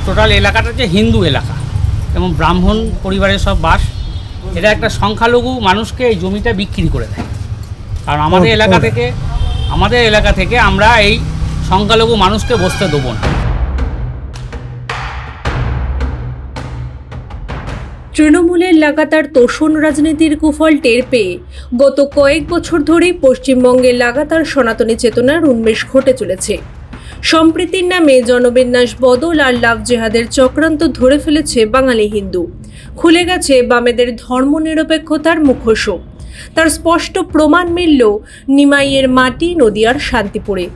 Total এলাকাটা হচ্ছে হিন্দু এলাকা এবং ব্রাহ্মণ পরিবারের সব বাস। এটা একটা সংখ্যালঘু মানুষকে এই জমিটা বিক্রি করে দেয়। কারণ আমাদের এলাকা থেকে আমরা এই সংখ্যালঘু মানুষকে বসতে দেবো না। তৃণমূলের লাগাতার তোষণ রাজনীতির কুফল টের পেয়ে গত কয়েক বছর ধরেই পশ্চিমবঙ্গে লাগাতার সনাতনী চেতনার উন্মেষ ঘটে চলেছে। সম্প্রীতির নামে জনবিন্যাস বদল আর লাভ জেহাদের চক্রান্ত ধরে ফেলেছে বাঙালি হিন্দু। খুলে গেছে বামেদের ধর্মনিরপেক্ষতার মুখোশ। তার স্পষ্ট প্রমাণ মিলল নিমাইয়ের মাটি নদিয়ার শান্তিপুরে।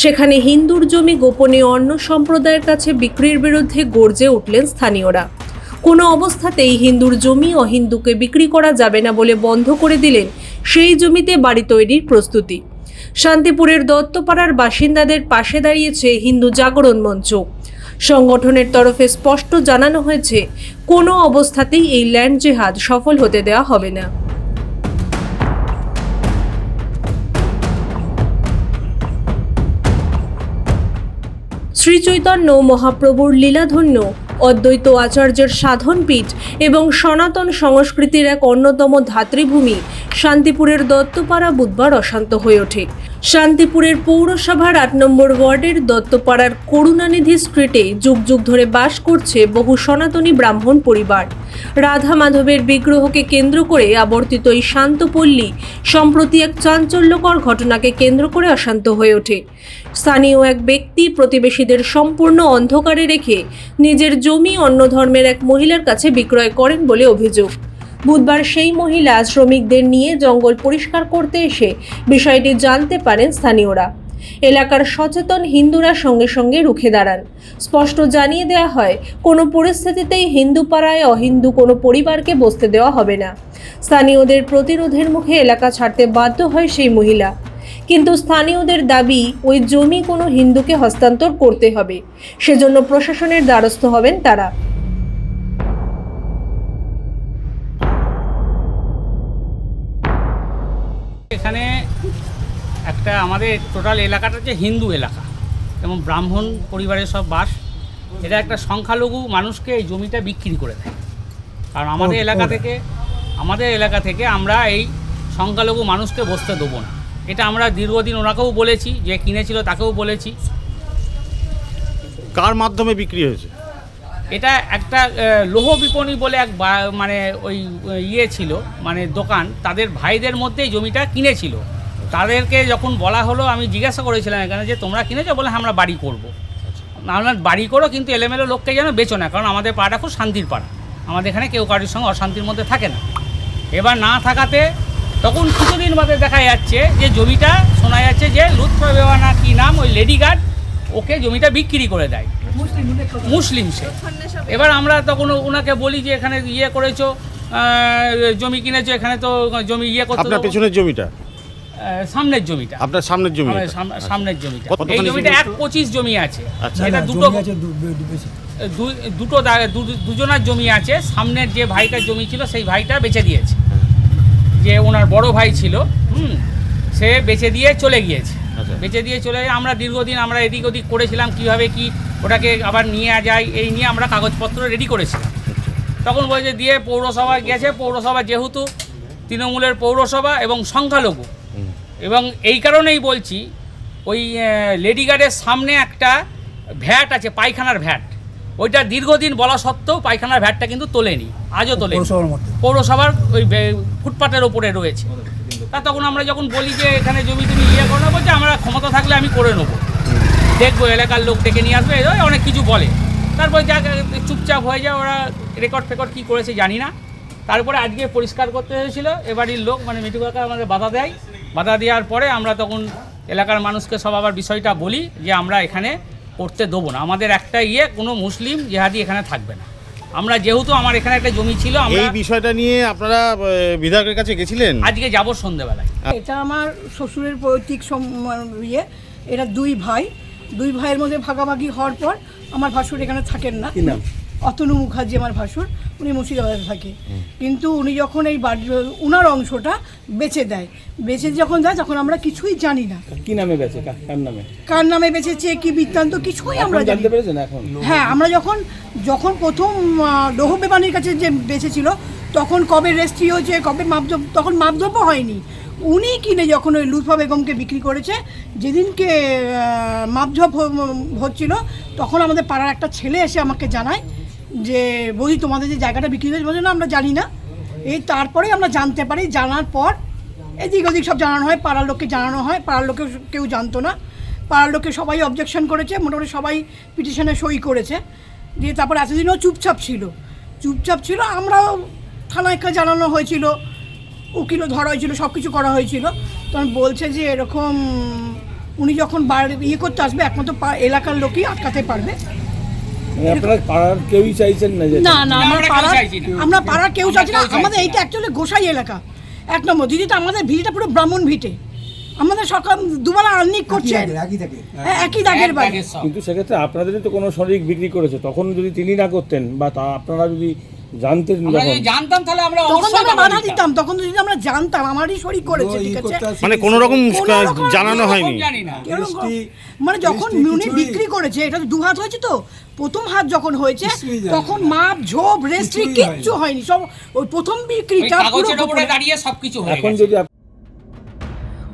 সেখানে হিন্দুর জমি গোপনে অন্য সম্প্রদায়ের কাছে বিক্রির বিরুদ্ধে গর্জে উঠলেন স্থানীয়রা। কোনো অবস্থাতেই হিন্দুর জমি অহিন্দুকে বিক্রি করা যাবে না বলে বন্ধ করে দিলেন সেই জমিতে বাড়ি তৈরির প্রস্তুতি। শান্তিপুরের দত্তপাড়ার বাসিন্দাদের পাশে দাঁড়িয়েছে হিন্দু জাগরণ মঞ্চ। সংগঠনের তরফে স্পষ্ট জানানো হয়েছে, কোনো অবস্থাতেই এই ল্যান্ড জেহাদ সফল হতে দেওয়া হবে না। শ্রী চৈতন্য মহাপ্রভুর লীলাধন্য অদ্বৈত আচার্যের সাধনপীঠ এবং সনাতন সংস্কৃতির এক অন্যতম ধাত্রীভূমি শান্তিপুরের দত্তপাড়া বুধবার অশান্ত হয়ে ওঠে। শান্তিপুরের পৌরসভার ৮ নম্বর ওয়ার্ডের দত্তপাড়ার করুণানিধি স্ট্রিটে যুগ যুগ ধরে বাস করছে বহু সনাতনী ব্রাহ্মণ পরিবার। রাধা মাধবের বিগ্রহকে কেন্দ্র করে আবর্তিত এই শান্ত পল্লী সম্প্রতি এক চাঞ্চল্যকর ঘটনাকে কেন্দ্র করে অশান্ত হয়ে ওঠে। স্থানীয় এক ব্যক্তি প্রতিবেশীদের সম্পূর্ণ অন্ধকারে রেখে নিজের জমি অন্য ধর্মের এক মহিলার কাছে বিক্রয় করেন বলে অভিযোগ। বুধবার সেই মহিলা শ্রমিকদের নিয়ে জঙ্গল পরিষ্কার করতে এসে বিষয়টি জানতে পারেন স্থানীয়রা। এলাকার সচেতন হিন্দুরা সঙ্গে সঙ্গে রুখে দাঁড়ান। স্পষ্ট জানিয়ে দেওয়া হয়, কোনো পরিস্থিতিতেই হিন্দু পাড়ায় অহিন্দু কোনো পরিবারকে বসতে দেওয়া হবে না। স্থানীয়দের প্রতিরোধের মুখে এলাকা ছাড়তে বাধ্য হয় সেই মহিলা। কিন্তু স্থানীয়দের দাবি, ওই জমি কোনো হিন্দুকে হস্তান্তর করতে হবে, সেজন্য প্রশাসনের দ্বারস্থ হবেন তারা। এখানে একটা আমাদের টোটাল এলাকাটা হচ্ছে হিন্দু এলাকা এবং ব্রাহ্মণ পরিবারের সব বাস। এটা একটা সংখ্যালঘু মানুষকে এই জমিটা বিক্রি করে দেয়। কারণ আমাদের এলাকা থেকে আমরা এই সংখ্যালঘু মানুষকে বসতে দেবো না। এটা আমরা দীর্ঘদিন ওনাকেও বলেছি, যে কিনেছিল তাকেও বলেছি। কার মাধ্যমে বিক্রি হয়েছে? এটা একটা লৌহ বিপণী বলে এক মানে ওই ছিল মানে দোকান, তাদের ভাইদের মধ্যেই জমিটা কিনেছিল। তাদেরকে যখন বলা হলো, আমি জিজ্ঞাসা করেছিলাম এখানে যে তোমরা কিনেছো, বলে আমরা বাড়ি করবো। আমরা বাড়ি করো, কিন্তু এলোমেলো লোককে যেন বেচো না, কারণ আমাদের পাড়াটা খুব শান্তির পাড়া। আমাদের এখানে কেউ কারোর সঙ্গে অশান্তির মধ্যে থাকে না। এবার না থাকাতে তখন কিছুদিন বাদে দেখা যাচ্ছে যে জমিটা শোনা যাচ্ছে যে লুৎফর বেওয়ানা কি নাম, ওই লেডি গার্ড ওকে জমিটা বিক্রি করে দেয়, মুসলিম সে। এবার আমরা তখন ওনাকে বলি যে এখানে করেছো, জমি কিনেছো, এখানে তো জমি করতে। আপনার পেছনের জমিটা? সামনের জমিটা। আপনার সামনের জমি? সামনের জমিটা। এই জমিটা 1/25 জমি আছে। এটা দুজনের জমি আছে। সামনের যে ভাইটার জমি ছিল সেই ভাইটা বেচে দিয়েছে, যে ওনার বড় ভাই ছিল, সে বেচে দিয়ে চলে গিয়েছে। বেচে দিয়ে চলে যায়। আমরা দীর্ঘদিন আমরা এদিক ওদিক করেছিলাম কিভাবে কি ওটাকে আবার নিয়ে যায়, এই নিয়ে আমরা কাগজপত্র রেডি করেছিলাম। তখন বলছে দিয়ে পৌরসভা গেছে। পৌরসভা যেহেতু তৃণমূলের পৌরসভা এবং সংখ্যালঘু, এবং এই কারণেই বলছি, ওই লেডি গার্ডের সামনে একটা ভ্যাট আছে, পায়খানার ভ্যাট। ওইটা দীর্ঘদিন বলা সত্ত্বেও পায়খানার ভ্যাটটা কিন্তু তোলেনি, আজও তোলেনি। পৌরসভার ওই ফুটপাতের ওপরে রয়েছে। তা তখন আমরা যখন বলি যে এখানে জমি তুমি করো না, বলছে আমরা ক্ষমতা থাকলে আমি করে নেবো, দেখবো, এলাকার লোক ডেকে নিয়ে আসবে, অনেক কিছু বলে। তারপর যা চুপচাপ হয়ে যায়। ওরা রেকর্ড ফেকর্ড কী করেছে জানি না। তারপরে আজকে পরিষ্কার করতে হয়েছিল, এবাড়ির লোক মানে মিঠু কাকা আমাদের বাধা দেয়। বাধা দেওয়ার পরে আমরা তখন এলাকার মানুষকে সব আবার বিষয়টা বলি যে আমরা এখানে করতে দেবো না, আমাদের একটা কোনো মুসলিম জেহাদি এখানে থাকবে না। আমরা যেহেতু আমার এখানে একটা জমি ছিল, এই বিষয়টা নিয়ে আপনারা বিধায়কের কাছে গেছিলেন? আজকে যাব সন্ধ্যেবেলায়। এটা আমার শ্বশুরের পৈতৃক এরা দুই ভাইয়ের মধ্যে ভাগাভাগি হওয়ার পর আমার ভাসুর এখানে থাকেন না। অতনু মুখার্জি আমার ভাসুর, উনি মুর্শিদাবাদে থাকে। কিন্তু উনি যখন এই বাড়ি উনার অংশটা বেচে দেয়, বেচে যখন দেয় তখন আমরা কিছুই জানি না কি নামে বেচে, কার নামে, কার নামে বেচেছে, কি বৃত্তান্ত, কিছুই আমরা জানি জানতে না। পেরেছেন এখন? হ্যাঁ, আমরা যখন প্রথম লৌহবেবানির কাছে যে বেঁচেছিল তখন কবে রেজিস্ট্রি হয়েছে, কবে মাপদ্রব্য, তখন মাপদ্রব্য হয়নি। উনি কিনে যখন ওই লুৎফা বেগমকে বিক্রি করেছে, যেদিনকে মাপঝোপ হচ্ছিল তখন আমাদের পাড়ার একটা ছেলে এসে আমাকে জানায় যে বৌদি তোমাদের যে জায়গাটা বিক্রি হয়েছে, বলছে না আমরা জানি না। এই তারপরে আমরা জানতে পারি, জানার পর এদিক ওদিক সব জানানো হয়, পাড়ার লোককে জানানো হয়, পাড়ার লোকেও কেউ জানতো না। পাড়ার লোকে সবাই অবজেকশন করেছে, মোটামুটি সবাই পিটিশনে সই করেছে। দিয়ে তারপর এতদিনও চুপচাপ ছিল। আমরাও থানায় জানানো হয়েছিল, উকিলও ধরা হয়েছিল, সব কিছু করা হয়েছিল। তখন বলছে যে এরকম উনি যখন করতে আসবে একমাত্র এলাকার লোকই আটকাতে পারবে। আপনারা পাড়ার কেউই চাইছেন না যে? না, আমরা কেউ পাড়ার কেউ চাইছি না। চাইছি না। আমাদের এইটা অ্যাকচুয়ালি গোসাই এলাকা, 1 নম্বর। দিদিটা আমাদের ভিটেটা পুরো ব্রাহ্মণ ভিটে, আমাদের সকাল দুবেলা আর্নিক করছে, একই দাগের বাড়ি। কিন্তু সেক্ষেত্রে আপনাদেরই তো কোনো শরিক বিক্রি করেছে, তখন যদি তিনি না করতেন বা আপনারা যদি জানতেন, আমরা যদি জানতাম তাহলে আমরা তখন তো অবশ্যই আমরা বাধা বাধা দিতাম। দিতাম, তখন যদি আমরা জানতাম আমারই শরীর করেছে, ঠিক আছে। মানে কোনো রকম কোনোরকম জানানো হয়নি? জানি না। মানে যখন উনি বিক্রি করেছে, এটা তো 2 হাত হয়েছে, তো প্রথম হাত যখন হয়েছে তখন মাপ ঝোপ রেজিস্ট্রি কিচ্ছু হয়নি, সব ওই প্রথম ওই বিক্রিটা পুরো কাগজের উপরে গোপনে। দাঁড়িয়ে সবকিছু হয়ে এখন গেছে। যদি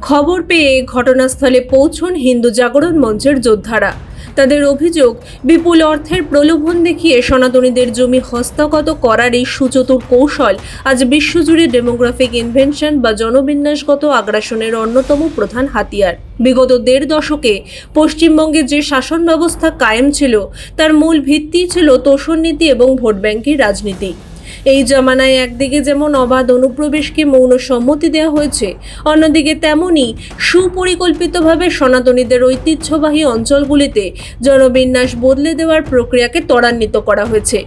খবর পেয়ে ঘটনাস্থলে পৌঁছন হিন্দু জাগরণ মঞ্চের যোদ্ধারা। তাদের অভিযোগ, বিপুল অর্থের প্রলোভন দেখিয়ে সনাতনীদের জমি হস্তগত করার এই সুচতুর কৌশল আজ বিশ্বজুড়ে ডেমোগ্রাফিক ইনভেনশন বা জনবিন্যাসগত আগ্রাসনের অন্যতম প্রধান হাতিয়ার। বিগত 1.5 দশকে পশ্চিমবঙ্গে যে শাসন ব্যবস্থা কায়েম ছিল তার মূল ভিত্তি ছিল তোষণ নীতি এবং ভোট ব্যাংকের রাজনীতি। এই জামানায় একদিকে যেমন অবাধ অনুপ্রবেশকে মৌন সম্মতি দেওয়া হয়েছে, অন্যদিকে তেমনই সুপরিকল্পিতভাবে সনাতনীদের ঐতিহ্যবাহী অঞ্চলগুলিতে জনবিন্যাস বদলে দেওয়ার প্রক্রিয়াকে ত্বরান্বিত করা হয়েছে।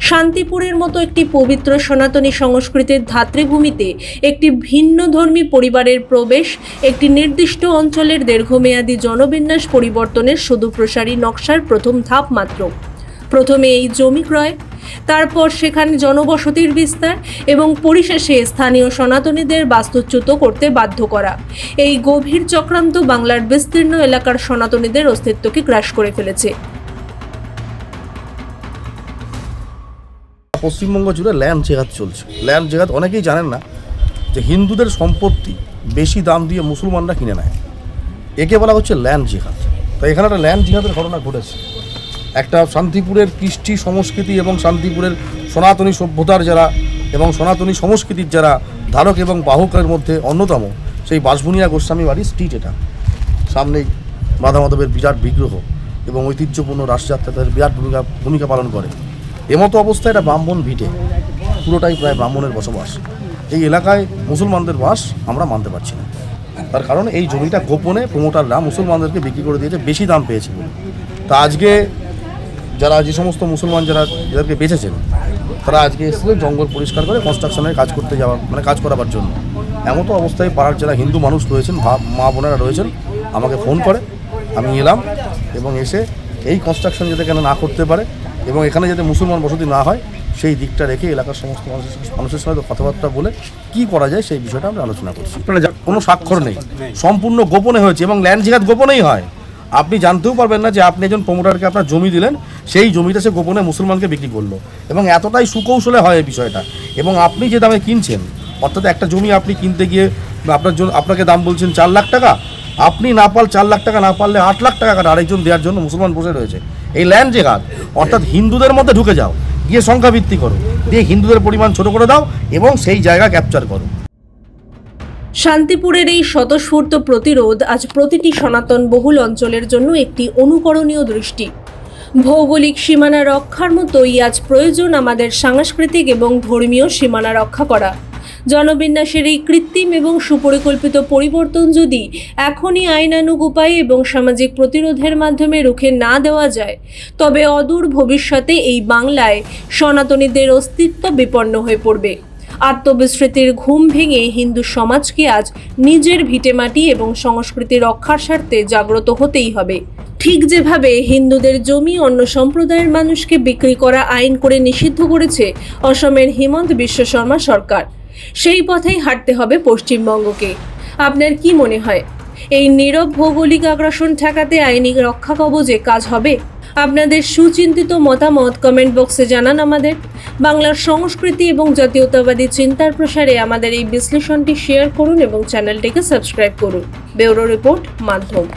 শান্তিপুরের মতো একটি পবিত্র সনাতনী সংস্কৃতির ধাত্রীভূমিতে একটি ভিন্নধর্মী পরিবারের প্রবেশ একটি নির্দিষ্ট অঞ্চলের দীর্ঘমেয়াদী জনবিন্যাস পরিবর্তনের সুদূরপ্রসারী নকশার প্রথম ধাপ মাত্র। প্রথমে এই জমি ক্রয়, তারপর সেখানে জনবসতির বিস্তার এবং পরিশেষে স্থানীয় সনাতনীদের বাস্তুচ্যুত করতে বাধ্য করা। এই গভীর চক্রান্ত বাংলার বিস্তীর্ণ এলাকার সনাতনীদের অস্তিত্বকে গ্রাস করে ফেলেছে। পশ্চিমবঙ্গ জুড়ে ল্যান্ড জেহাদ চলছে। ল্যান্ড জেহাদ অনেকেই জানেন না যে হিন্দুদের সম্পত্তি বেশি দাম দিয়ে মুসলমানরা কিনে নেয়, একে বলা হচ্ছে ল্যান্ড জেহাদ। তো এখানে একটা ল্যান্ড জেহাদের ঘটনা ঘটেছে। একটা শান্তিপুরের কৃষ্টি সংস্কৃতি এবং শান্তিপুরের সনাতনী সভ্যতার যারা এবং সনাতনী সংস্কৃতির যারা ধারক এবং বাহকের মধ্যে অন্যতম সেই বাঁশবুনিয়া গোস্বামী বাড়ির স্ট্রিট। এটা সামনেই রাধা মাধবের বিরাট বিগ্রহ এবং ঐতিহ্যপূর্ণ রাসযাত্রা তাদের বিরাট ভূমিকা পালন করে। এমতো অবস্থায় এটা ব্রাহ্মণ ভিটে, পুরোটাই প্রায় ব্রাহ্মণের বসবাস। এই এলাকায় মুসলমানদের বাস আমরা মানতে পারছি না, তার কারণ এই জমিটা গোপনে প্রমোটাররা মুসলমানদেরকে বিক্রি করে দিয়েছে, বেশি দাম পেয়েছে বলে। তা আজকে যারা যে সমস্ত মুসলমান যাদেরকে বেচেছেন তারা আজকে এসেছিলেন জঙ্গল পরিষ্কার করে কনস্ট্রাকশনের কাজ করতে যাওয়ার কাজ করাবার জন্য। এমতো অবস্থায় পাড়ার যারা হিন্দু মানুষ রয়েছেন, মা বোনেরা রয়েছেন, আমাকে ফোন করে। আমি এলাম এবং এসে এই কনস্ট্রাকশন যাতে কেন না করতে পারে এবং এখানে যাতে মুসলমান বসতি না হয় সেই দিকটা রেখে এলাকার সমস্ত মানুষের সঙ্গে কথাবার্তা বলে কি করা যায় সেই বিষয়টা আমরা আলোচনা করছি। কোনো স্বাক্ষর নেই, সম্পূর্ণ গোপনে হয়েছে এবং ল্যান্ড জেহাদ গোপনেই হয়। আপনি জানতেও পারবেন না যে আপনি একজন প্রমোটারকে আপনার জমি দিলেন, সেই জমিটা সে গোপনে মুসলমানকে বিক্রি করলো এবং এতটাই সুকৌশলে হয় এই বিষয়টা। এবং আপনি যে দামে কিনছেন, অর্থাৎ একটা জমি আপনি কিনতে গিয়ে আপনাকে দাম বলছেন 4 লাখ টাকা, আপনি না 4 লাখ টাকা না পারলে 8 লাখ টাকা আরেকজন দেওয়ার জন্য মুসলমান বসে রয়েছে। এই ল্যান্ড জেহাদ অর্থাৎ হিন্দুদের মধ্যে ঢুকে যাও, গিয়ে সংখ্যা ভিত্তি করো, দিয়ে হিন্দুদের পরিমাণ ছোট করে দাও এবং সেই জায়গা ক্যাপচার করো। শান্তিপুরের এই স্বতঃস্ফূর্ত প্রতিরোধ আজ প্রতিটি সনাতন বহুল অঞ্চলের জন্য একটি অনুকরণীয় দৃষ্টি। ভৌগোলিক সীমানা রক্ষার মতোই আজ প্রয়োজন আমাদের সাংস্কৃতিক এবং ধর্মীয় সীমানা রক্ষা করা। জনবিন্যাসের এই কৃত্রিম এবং সুপরিকল্পিত পরিবর্তন যদি এখনই আইনানুগ উপায়ে এবং সামাজিক প্রতিরোধের মাধ্যমে রুখে না দেওয়া যায়, তবে অদূর ভবিষ্যতে এই বাংলায় সনাতনীদের অস্তিত্ব বিপন্ন হয়ে পড়বে। আত্মবিস্মৃতির ঘুম ভেঙে হিন্দু সমাজকে আজ নিজের ভিটেমাটি এবং সংস্কৃতি রক্ষার স্বার্থে জাগ্রত হতেই হবে। ঠিক যেভাবে হিন্দুদের জমি অন্য সম্প্রদায়ের মানুষকে বিক্রি করা আইন করে নিষিদ্ধ করেছে অসমের হিমন্ত বিশ্ব শর্মা সরকার, সেই পথেই হাঁটতে হবে পশ্চিমবঙ্গকে। আপনার কি মনে হয়, এই নীরব ভৌগোলিক আগ্রাসন ঠেকাতে আইনি রক্ষা কবচে কাজ হবে? আপনাদের সুচিন্তিত মতামত কমেন্ট বক্সে জানান আমাদের। বাংলার সংস্কৃতি এবং জাতীয়তাবাদী চিন্তার প্রসারে আমাদের এই বিশ্লেষণটি শেয়ার করুন এবং চ্যানেলটিকে সাবস্ক্রাইব করুন। ব্যুরো রিপোর্ট, মাধ্যম।